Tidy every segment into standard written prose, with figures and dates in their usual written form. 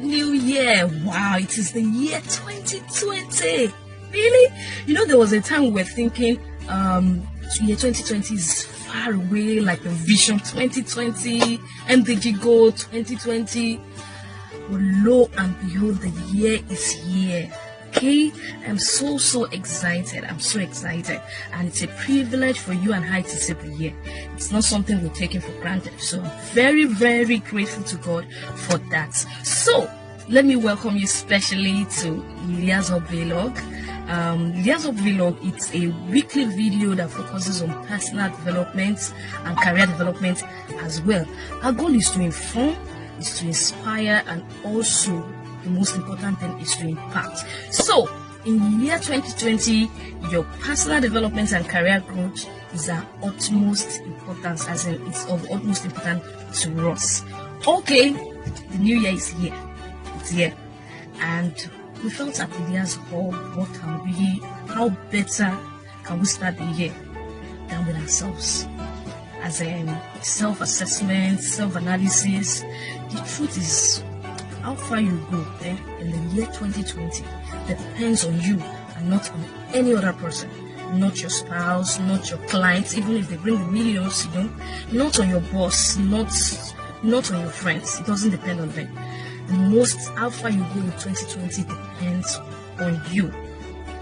new year. Wow, it is the year 2020. Really? You know, there was a time we were thinking year 2020 is far away, like the Vision 2020, MDG Goal 2020. But lo and behold, the year is here. Okay, I'm so excited. I'm so excited, and it's a privilege for you and I to see the year. It's not something we're taking for granted. So I'm very grateful to God for that. So let me welcome you specially to Liazo Vlog. Liazo Vlog, it's a weekly video that focuses on personal development and career development as well. Our goal is to inform, is to inspire, and also the most important thing is to impact. So in year 2020, your personal development and career growth is our utmost importance, as in it's of utmost importance to us. Okay, the new year is here. It's here, and we felt at Elias Hall, what can we, how better can we start the year than with ourselves? As in self-assessment, self-analysis. The truth is, how far you go in the year 2020 depends on you and not on any other person. Not your spouse, not your clients, even if they bring the millions, you know, not on your boss, not on your friends. It doesn't depend on them. The most how far you go in 2020 depends on you.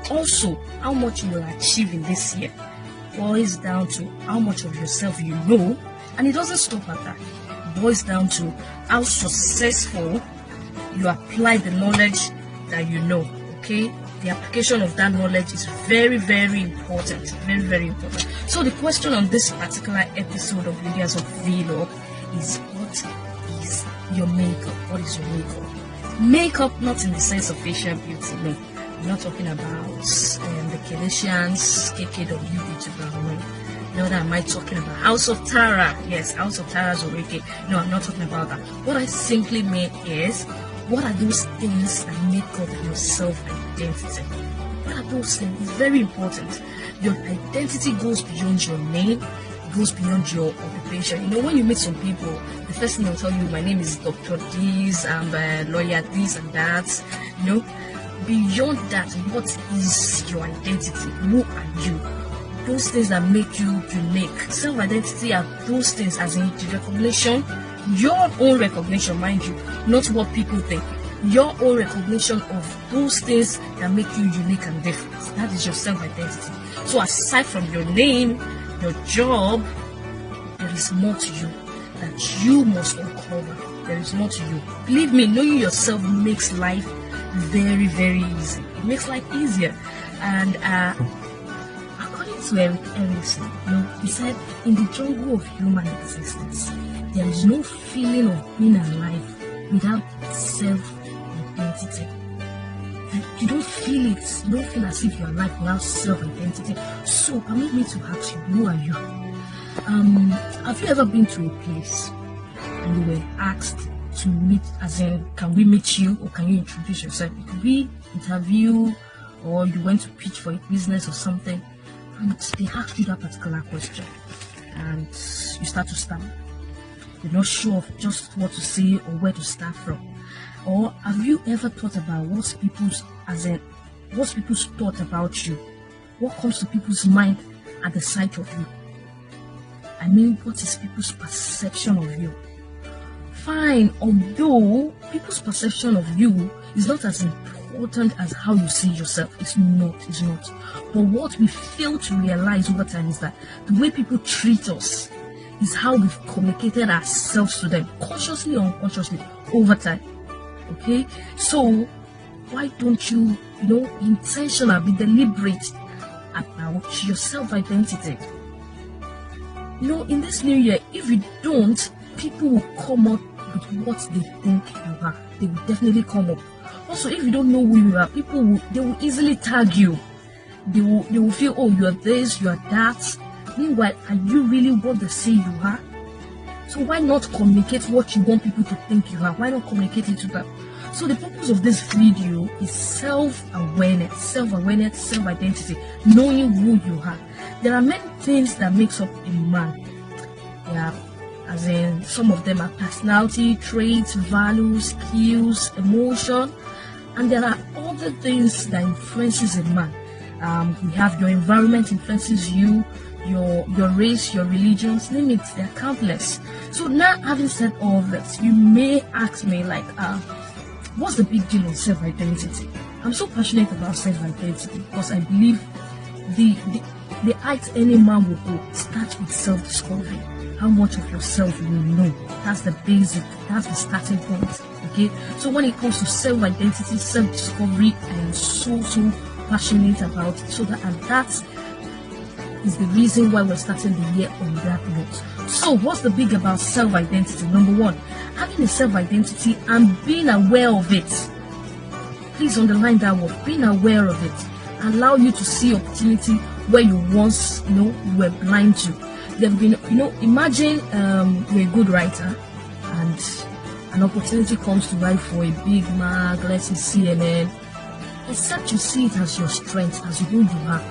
Also, how much you will achieve in this year boils down to how much of yourself you know, and it doesn't stop at that. It boils down to how successful you apply the knowledge that you know. Okay, the application of that knowledge is very important. Very important. So the question on this particular episode of Videos of Vlog is, what is your makeup? What is your makeup? Makeup, not in the sense of facial beauty. No, I'm not talking about the Kardashians, KKW beauty brand. No, that am I talking about House of Tara? Yes, House of Tara's already. No, I'm not talking about that. What I simply mean is, what are those things that make up your self-identity? What are those things? It's very important. Your identity goes beyond your name, it goes beyond your occupation. You know, when you meet some people, the first thing they'll tell you, my name is Dr. This, I'm a lawyer, this and that. You know, beyond that, what is your identity? Who are you? Those things that make you unique. Self-identity are those things, as in the recognition, your own recognition, mind you, not what people think. Your own recognition of those things that make you unique and different. That is your self-identity. So aside from your name, your job, there is more to you that you must uncover. There is more to you. Believe me, knowing yourself makes life very easy. It makes life easier. And according to Eric Erickson, you know, he said, in the jungle of human existence, there is no feeling of being alive without self-identity. You don't feel it. You don't feel as if you're alive without self-identity. So permit me to ask you, who are you? Have you ever been to a place and you were asked to meet, as in, can we meet you, or can you introduce yourself? It could be interview, or you went to pitch for a business or something, and they asked you that particular question, and you start to stammer. You're not sure of just what to say or where to start from. Or have you ever thought about what's people's thought about you? What comes to people's mind at the sight of you? I mean, what is people's perception of you? Fine, although people's perception of you is not as important as how you see yourself. It's not. But what we fail to realize over time is that the way people treat us is how we've communicated ourselves to them, consciously or unconsciously, over time. Okay, so why don't you, be intentional, be deliberate about your self-identity? In this new year, if you don't, people will come up with what they think you are. They will definitely come up. Also, if you don't know who you are, they will easily tag you. They will feel, oh, you are this, you are that. Meanwhile, are you really what they say you are? So why not communicate what you want people to think you are? Why not communicate it to them? So the purpose of this video is self-awareness, self-identity, knowing who you are. There are many things that makes up a man. Yeah, as in some of them are personality traits, values, skills, emotion, and there are other things that influences a man. We have your environment influences you, your race, your religions, name it, they're countless. So now, having said all this, you may ask me like, what's the big deal on self-identity? I'm so passionate about self-identity because I believe the height any man will go starts with self-discovery. How much of yourself you know. That's the basic, that's the starting point. Okay. So when it comes to self-identity, self-discovery, I am so passionate about it. So that is the reason why we're starting the year on that note. So what's the big about self-identity? Number one, having a self-identity and being aware of it. Please underline that word, being aware of it. Allow you to see opportunity where you once, you were blind to. There have been, imagine you're a good writer and an opportunity comes to write for a big mag, let's say CNN, except you see it as your strength, as who you are.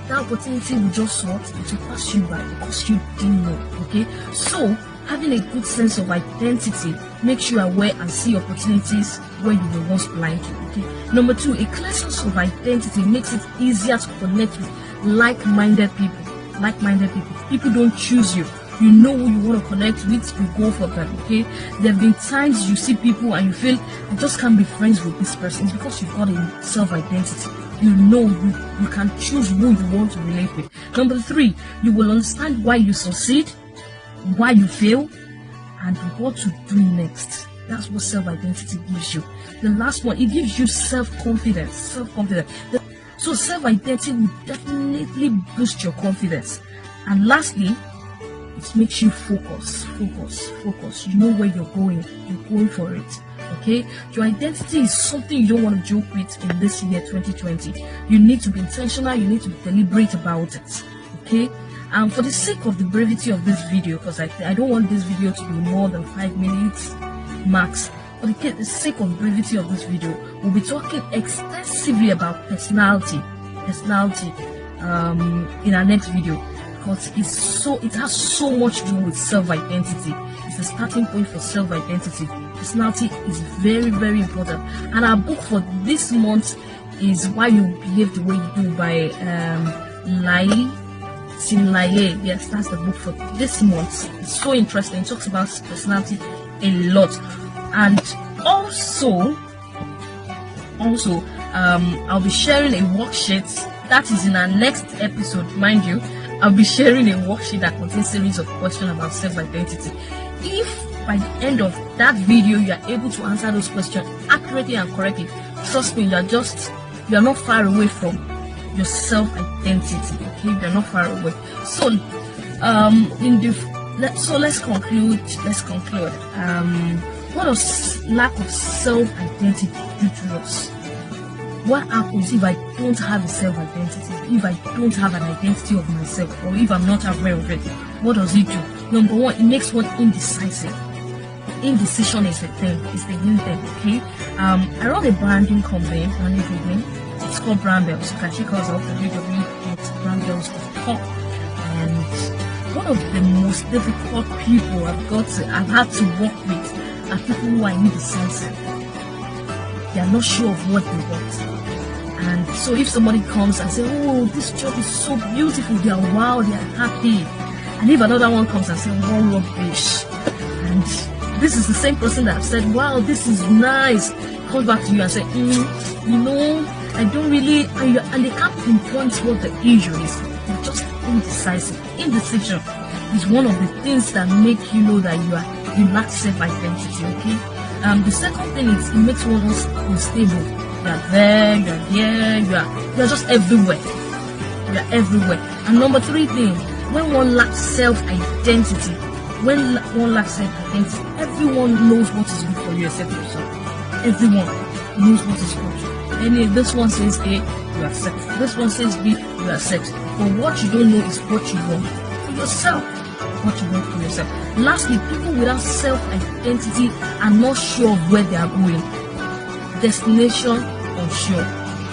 That opportunity will just sort, it will pass you by because you didn't know, okay? So, having a good sense of identity makes you aware and see opportunities where you were once blind to, okay? Number two, a clear sense of identity makes it easier to connect with like-minded people. People don't choose you. You know who you want to connect with, you go for them, okay? There have been times you see people and you feel, I just can't be friends with this person. It's because you've got a self-identity. You know you can choose who you want to relate with. Number three, you will understand why you succeed, why you fail, and what to do next. That's what self-identity gives you. The last one, it gives you self-confidence. So self-identity will definitely boost your confidence. And lastly, it makes you focus. You know where you're going for it. Okay, your identity is something you don't want to joke with in this year 2020. You need to be intentional, you need to be deliberate about it. Okay, and for the sake of the brevity of this video, because I don't want this video to be more than 5 minutes max. For the sake of brevity of this video, we'll be talking extensively about personality in our next video, because it has so much to do with self-identity. It's the starting point for self-identity. Personality is very, very important. And our book for this month is Why You Behave the Way You Do by Sim Laye. Yes, that's the book for this month. It's so interesting. It talks about personality a lot. And also I'll be sharing a worksheet that is in our next episode. Mind you, I'll be sharing a worksheet that contains a series of questions about self-identity. If by the end of that video you are able to answer those questions accurately and correctly, trust me, you're not far away from your self-identity. Okay, you're not far away. So let's conclude. What does lack of self-identity do to us? What happens if I don't have a self-identity? If I don't have an identity of myself, or if I'm not aware of it, what does it do? Number one, it makes one indecisive. Indecision is the thing, it's the new thing, okay? I run a branding company. It's called Brambles. You can check us out at www.brambles.com. And one of the most difficult people I've had to work with are people who are indecisive. They are not sure of what they want. And so if somebody comes and says, oh, this job is so beautiful, they are wow, they are happy. And if another one comes and says, oh, rubbish. And this is the same person that said, wow, this is nice, comes back to you and say, I don't really, and they can't pinpoint what the issue is. They're just indecisive. Indecision is one of the things that make you know that you lack self-identity, okay? The second thing is, it makes one unstable. You are there, you are here, you are just everywhere. You are everywhere. And number three thing, when one lacks self-identity, everyone knows what is good for you except yourself. Everyone knows what is good. And if this one says A, you accept. This one says B, you accept. But what you don't know is what you want for yourself. What you want for yourself. Lastly, people without self-identity are not sure of where they are going. Destination unsure.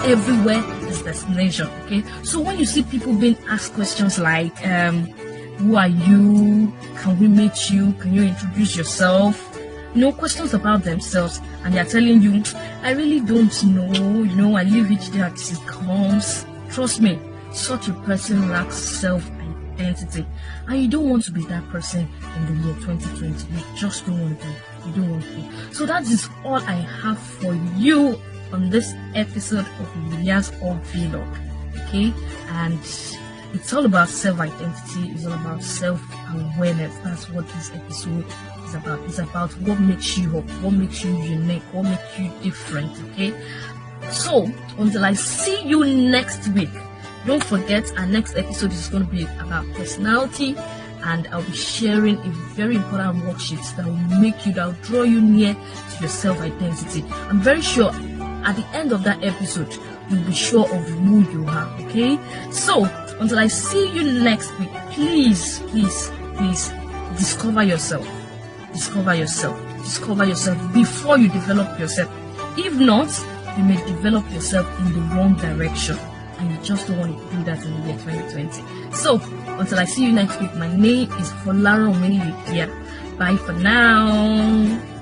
Everywhere is destination. Okay. So when you see people being asked questions like, Who are you? Can we meet you? Can you introduce yourself? Questions about themselves, and they're telling you, I really don't know, I live each day as it comes. Trust me, such a person lacks self-identity, and you don't want to be that person in the year 2020. You just don't want to be. You don't want to be. So that is all I have for you on this episode of Lilia's All Vlog. Okay, and it's all about self-identity. It's all about self-awareness. That's what this episode is about. It's about what makes you up, what makes you unique, what makes you different. Okay, so until I see you next week, don't forget our next episode is going to be about personality, and I'll be sharing a very important worksheet that will draw you near to your self-identity. I'm very sure at the end of that episode you'll be sure of who you are. Okay, so until I see you next week, please discover yourself before you develop yourself. If not, you may develop yourself in the wrong direction, and you just don't want to do that in the year 2020. So until I see you next week, my name is Folarin Omeniyikia. Bye for now.